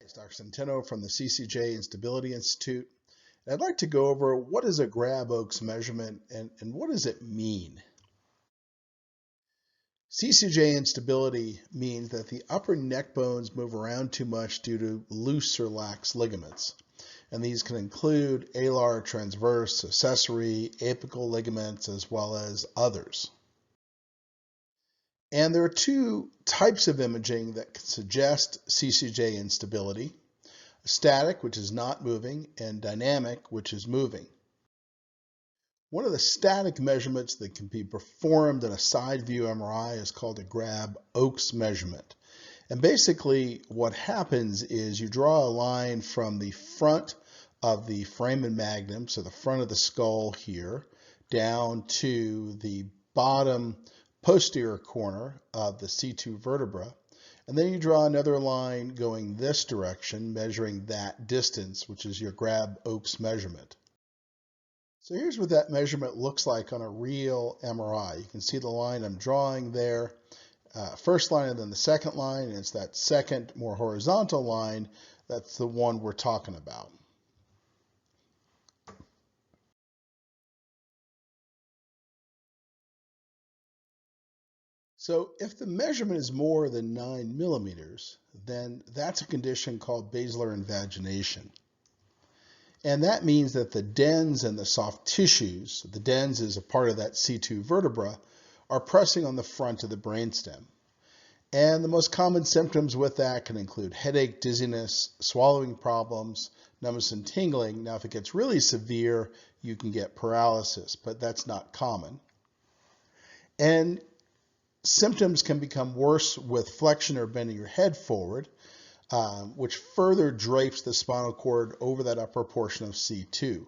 It's Dr. Centeno from the CCJ Instability Institute. I'd like to go over what is a Grabb Oakes measurement and what does it mean? CCJ instability means that the upper neck bones move around too much due to loose or lax ligaments. And these can include alar, transverse, accessory, apical ligaments, as well as others. And there are two types of imaging that can suggest CCJ instability: static, which is not moving, and dynamic, which is moving. One of the static measurements that can be performed in a side view MRI is called a Grabb Oakes measurement. And basically what happens is you draw a line from the front of the foramen magnum, so the front of the skull here, down to the bottom posterior corner of the C2 vertebra. And then you draw another line going this direction, measuring that distance, which is your Grabb Oakes measurement. So here's what that measurement looks like on a real MRI. You can see the line I'm drawing there, first line and then the second line, and it's that second, more horizontal line, that's the one we're talking about. So if the measurement is more than 9 millimeters, then that's a condition called basilar invagination. And that means that the dens and the soft tissues, the dens is a part of that C2 vertebra, are pressing on the front of the brainstem. And the most common symptoms with that can include headache, dizziness, swallowing problems, numbness and tingling. Now, if it gets really severe, you can get paralysis, but that's not common. And symptoms can become worse with flexion or bending your head forward, which further drapes the spinal cord over that upper portion of C2.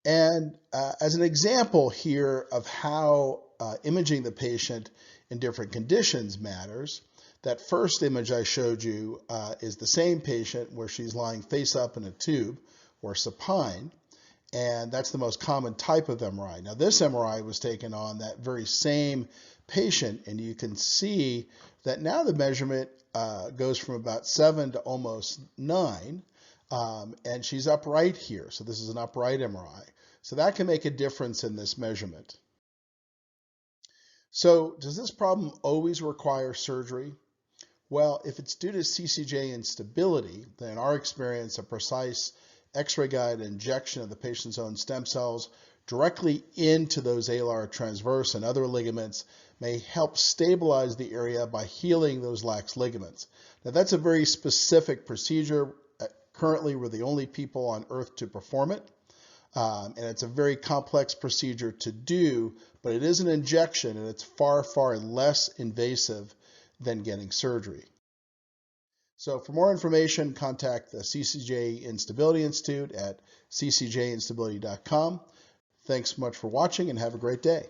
And as an example here of how imaging the patient in different conditions matters, that first image I showed you is the same patient where she's lying face up in a tube, or supine. And that's the most common type of MRI. Now, this MRI was taken on that very same patient, and you can see that now the measurement goes from about 7 to almost 9, and she's upright here. So this is an upright MRI. So that can make a difference in this measurement. So does this problem always require surgery? Well, if it's due to CCJ instability, then in our experience, a precise X-ray guided injection of the patient's own stem cells directly into those alar, transverse, and other ligaments may help stabilize the area by healing those lax ligaments. Now, that's a very specific procedure. Currently, we're the only people on earth to perform it, and it's a very complex procedure to do, but it is an injection, and it's far, far less invasive than getting surgery. So for more information, contact the CCJ Instability Institute at ccjinstability.com. Thanks so much for watching and have a great day.